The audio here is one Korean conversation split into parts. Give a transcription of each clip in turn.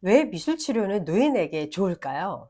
왜 미술 치료는 노인에게 좋을까요?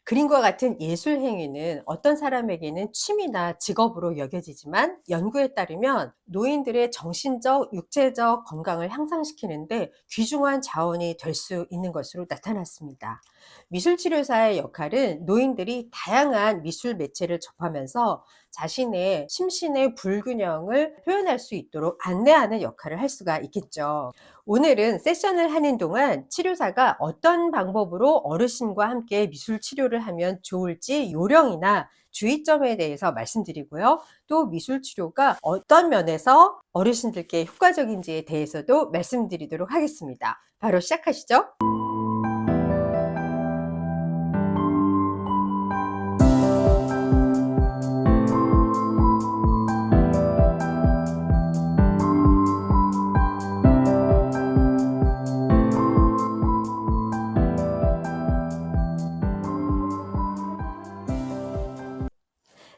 그림과 같은 예술 행위는 어떤 사람에게는 취미나 직업으로 여겨지지만 연구에 따르면 노인들의 정신적, 육체적 건강을 향상시키는데 귀중한 자원이 될 수 있는 것으로 나타났습니다. 미술치료사의 역할은 노인들이 다양한 미술 매체를 접하면서 자신의 심신의 불균형을 표현할 수 있도록 안내하는 역할을 할 수가 있겠죠. 오늘은 세션을 하는 동안 치료사가 어떤 방법으로 어르신과 함께 미술 치료를 하면 좋을지 요령이나 주의점에 대해서 말씀드리고요. 또 미술 치료가 어떤 면에서 어르신들께 효과적인지에 대해서도 말씀드리도록 하겠습니다. 바로 시작하시죠.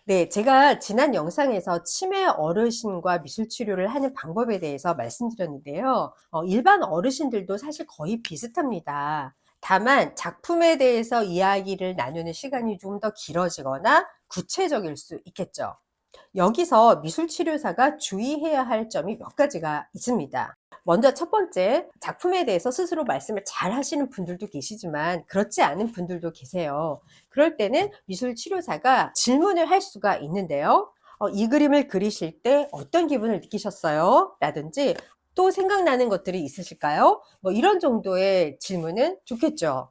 네, 제가 지난 영상에서 치매 어르신과 미술 치료를 하는 방법에 대해서 말씀드렸는데요. 일반 어르신들도 사실 거의 비슷합니다. 다만 작품에 대해서 이야기를 나누는 시간이 좀 더 길어지거나 구체적일 수 있겠죠. 여기서 미술치료사가 주의해야 할 점이 몇 가지가 있습니다. 먼저 첫 번째, 작품에 대해서 스스로 말씀을 잘 하시는 분들도 계시지만 그렇지 않은 분들도 계세요. 그럴 때는 미술치료사가 질문을 할 수가 있는데요. 이 그림을 그리실 때 어떤 기분을 느끼셨어요? 라든지 또 생각나는 것들이 있으실까요? 뭐 이런 정도의 질문은 좋겠죠.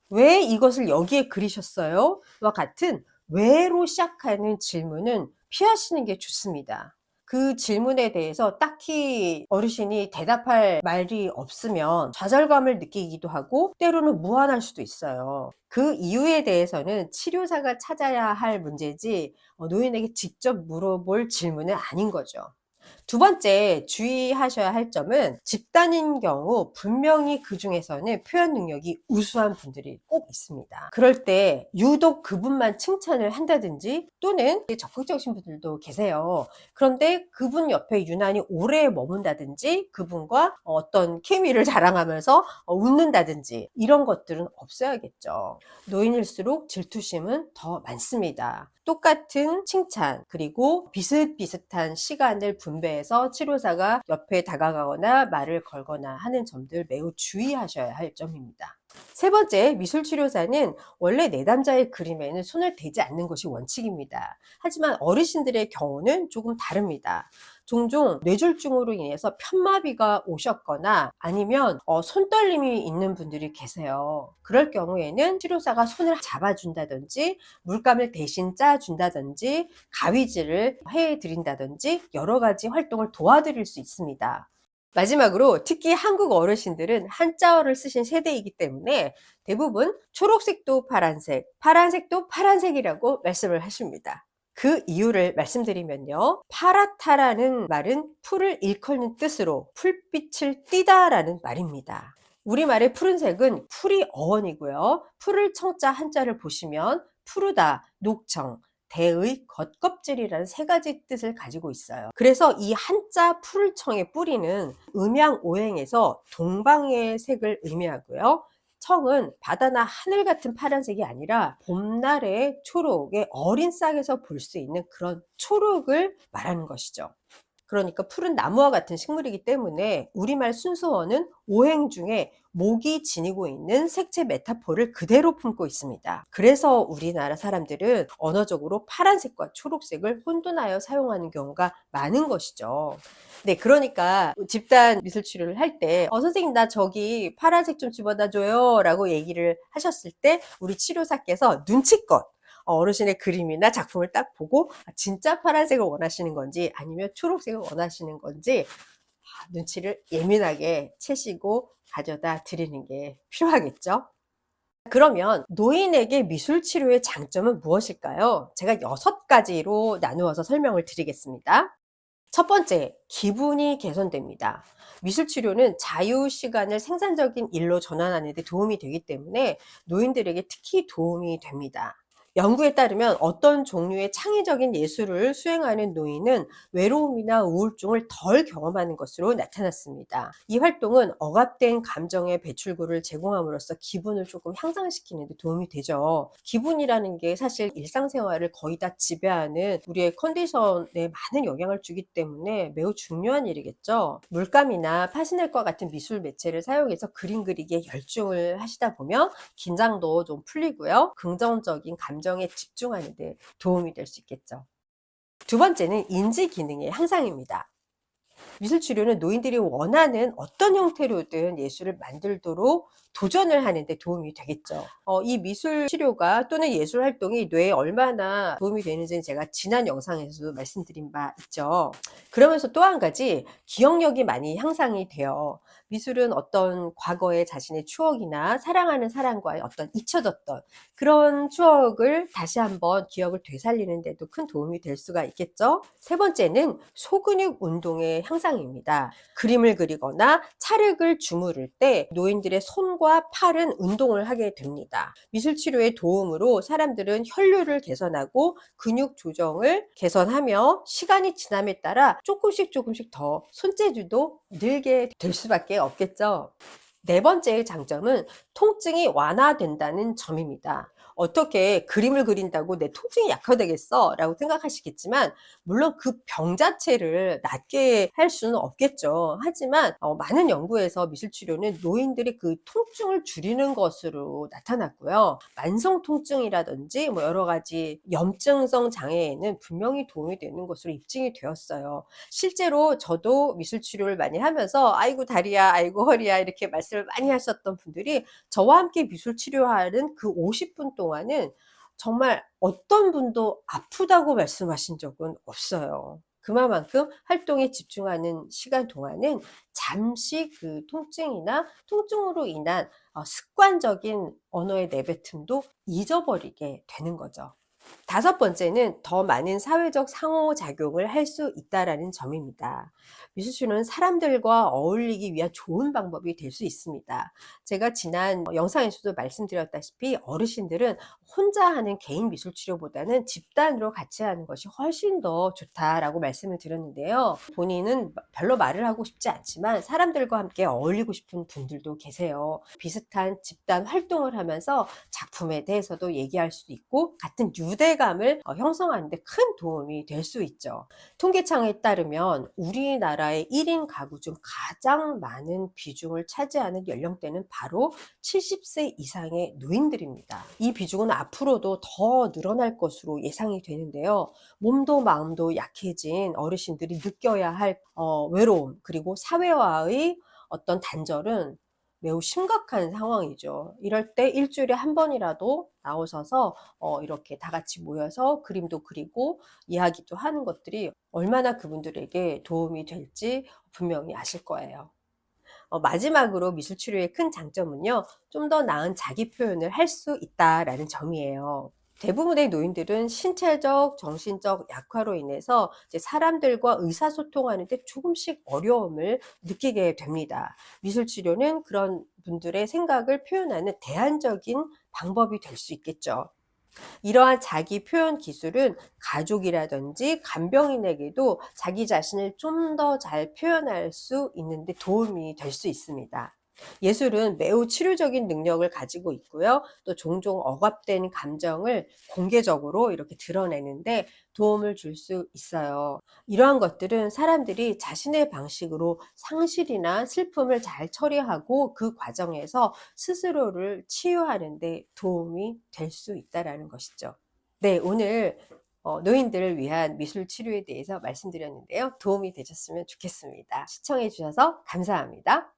왜 이것을 여기에 그리셨어요? 와 같은 왜로 시작하는 질문은 피하시는 게 좋습니다. 그 질문에 대해서 딱히 어르신이 대답할 말이 없으면 좌절감을 느끼기도 하고 때로는 무안할 수도 있어요. 그 이유에 대해서는 치료사가 찾아야 할 문제지 노인에게 직접 물어볼 질문은 아닌 거죠. 두 번째 주의하셔야 할 점은 집단인 경우 분명히 그 중에서는 표현 능력이 우수한 분들이 꼭 있습니다. 그럴 때 유독 그분만 칭찬을 한다든지 또는 적극적이신 분들도 계세요. 그런데 그분 옆에 유난히 오래 머문다든지 그분과 어떤 케미를 자랑하면서 웃는다든지 이런 것들은 없어야겠죠. 노인일수록 질투심은 더 많습니다. 똑같은 칭찬 그리고 비슷비슷한 시간을 분배해서 치료사가 옆에 다가가거나 말을 걸거나 하는 점들 매우 주의하셔야 할 점입니다. 세 번째, 미술치료사는 원래 내담자의 그림에는 손을 대지 않는 것이 원칙입니다. 하지만 어르신들의 경우는 조금 다릅니다. 종종 뇌졸중으로 인해서 편마비가 오셨거나 아니면 손떨림이 있는 분들이 계세요. 그럴 경우에는 치료사가 손을 잡아준다든지 물감을 대신 짜준다든지 가위질을 해드린다든지 여러 가지 활동을 도와드릴 수 있습니다. 마지막으로 특히 한국 어르신들은 한자어를 쓰신 세대이기 때문에 대부분 초록색도 파란색, 파란색도 파란색이라고 말씀을 하십니다. 그 이유를 말씀드리면요. 파랗다라는 말은 풀을 일컫는 뜻으로 풀빛을 띠다 라는 말입니다. 우리말의 푸른색은 풀이 어원이고요. 풀을 청자 한자를 보시면 푸르다, 녹청, 대의, 겉껍질이라는 세 가지 뜻을 가지고 있어요. 그래서 이 한자 풀청의 뿌리는 음양오행에서 동방의 색을 의미하고요. 청은 바다나 하늘 같은 파란색이 아니라 봄날의 초록의 어린 싹에서 볼 수 있는 그런 초록을 말하는 것이죠. 그러니까 푸른 나무와 같은 식물이기 때문에 우리말 순수어는 오행 중에 목이 지니고 있는 색채 메타포를 그대로 품고 있습니다. 그래서 우리나라 사람들은 언어적으로 파란색과 초록색을 혼돈하여 사용하는 경우가 많은 것이죠. 네, 그러니까 집단 미술 치료를 할 때 선생님 나 저기 파란색 좀 집어다 줘요 라고 얘기를 하셨을 때 우리 치료사께서 눈치껏 어르신의 그림이나 작품을 딱 보고 진짜 파란색을 원하시는 건지 아니면 초록색을 원하시는 건지 눈치를 예민하게 채시고 가져다 드리는 게 필요하겠죠. 그러면 노인에게 미술치료의 장점은 무엇일까요? 제가 6가지로 나누어서 설명을 드리겠습니다. 첫 번째, 기분이 개선됩니다. 미술치료는 자유시간을 생산적인 일로 전환하는 데 도움이 되기 때문에 노인들에게 특히 도움이 됩니다. 연구에 따르면 어떤 종류의 창의적인 예술을 수행하는 노인은 외로움이나 우울증을 덜 경험하는 것으로 나타났습니다. 이 활동은 억압된 감정의 배출구를 제공함으로써 기분을 조금 향상시키는 데 도움이 되죠. 기분이라는 게 사실 일상생활을 거의 다 지배하는 우리의 컨디션에 많은 영향을 주기 때문에 매우 중요한 일이겠죠. 물감이나 파스넬과 같은 미술 매체를 사용해서 그림 그리기에 열중을 하시다 보면 긴장도 좀 풀리고요. 긍정적인 감정에 집중하는 데 도움이 될 수 있겠죠. 두 번째는 인지 기능의 향상입니다. 미술 치료는 노인들이 원하는 어떤 형태로든 예술을 만들도록 도전을 하는 데 도움이 되겠죠. 이 미술 치료가 또는 예술 활동이 뇌에 얼마나 도움이 되는지는 제가 지난 영상에서도 말씀드린 바 있죠. 그러면서 또 한 가지 기억력이 많이 향상이 돼요. 미술은 어떤 과거의 자신의 추억이나 사랑하는 사람과의 어떤 잊혀졌던 그런 추억을 다시 한번 기억을 되살리는 데도 큰 도움이 될 수가 있겠죠. 세 번째는 소근육 운동의 향상입니다. 그림을 그리거나 찰흙을 주무를 때 노인들의 손과 팔은 운동을 하게 됩니다. 미술 치료의 도움으로 사람들은 혈류를 개선하고 근육 조정을 개선하며 시간이 지남에 따라 조금씩 더 손재주도 늘게 될 수밖에 없겠죠. 네 번째의 장점은 통증이 완화된다는 점입니다. 어떻게 그림을 그린다고 내 통증이 약화되겠어? 라고 생각하시겠지만, 물론 그 병 자체를 낫게 할 수는 없겠죠. 하지만 많은 연구에서 미술치료는 노인들이 그 통증을 줄이는 것으로 나타났고요. 만성 통증이라든지 뭐 여러 가지 염증성 장애에는 분명히 도움이 되는 것으로 입증이 되었어요. 실제로 저도 미술치료를 많이 하면서 아이고 다리야, 아이고 허리야 이렇게 말씀을 많이 하셨던 분들이 저와 함께 미술치료하는 그 50분 동안은 정말 어떤 분도 아프다고 말씀하신 적은 없어요. 그만큼 활동에 집중하는 시간 동안은 잠시 그 통증이나 통증으로 인한 습관적인 언어의 내뱉음도 잊어버리게 되는 거죠. 다섯 번째는 더 많은 사회적 상호작용을 할 수 있다라는 점입니다. 미술치료는 사람들과 어울리기 위한 좋은 방법이 될 수 있습니다. 제가 지난 영상에서도 말씀드렸다시피 어르신들은 혼자 하는 개인 미술치료보다는 집단으로 같이 하는 것이 훨씬 더 좋다라고 말씀을 드렸는데요. 본인은 별로 말을 하고 싶지 않지만 사람들과 함께 어울리고 싶은 분들도 계세요. 비슷한 집단 활동을 하면서 작품에 대해서도 얘기할 수도 있고 같은 유대감을 형성하는 데 큰 도움이 될 수 있죠. 통계청에 따르면 우리나라의 1인 가구 중 가장 많은 비중을 차지하는 연령대는 바로 70세 이상의 노인들입니다. 이 비중은 앞으로도 더 늘어날 것으로 예상이 되는데요. 몸도 마음도 약해진 어르신들이 느껴야 할 외로움 그리고 사회와의 어떤 단절은 매우 심각한 상황이죠. 이럴 때 일주일에 한 번이라도 나오셔서 이렇게 다 같이 모여서 그림도 그리고 이야기도 하는 것들이 얼마나 그분들에게 도움이 될지 분명히 아실 거예요. 마지막으로 미술치료의 큰 장점은요. 좀 더 나은 자기 표현을 할 수 있다라는 점이에요. 대부분의 노인들은 신체적, 정신적 약화로 인해서 이제 사람들과 의사소통하는 데 조금씩 어려움을 느끼게 됩니다. 미술치료는 그런 분들의 생각을 표현하는 대안적인 방법이 될 수 있겠죠. 이러한 자기 표현 기술은 가족이라든지 간병인에게도 자기 자신을 좀 더 잘 표현할 수 있는데 도움이 될 수 있습니다. 예술은 매우 치료적인 능력을 가지고 있고요. 또 종종 억압된 감정을 공개적으로 이렇게 드러내는데 도움을 줄 수 있어요. 이러한 것들은 사람들이 자신의 방식으로 상실이나 슬픔을 잘 처리하고 그 과정에서 스스로를 치유하는 데 도움이 될 수 있다는 것이죠. 네, 오늘 노인들을 위한 미술 치료에 대해서 말씀드렸는데요. 도움이 되셨으면 좋겠습니다. 시청해 주셔서 감사합니다.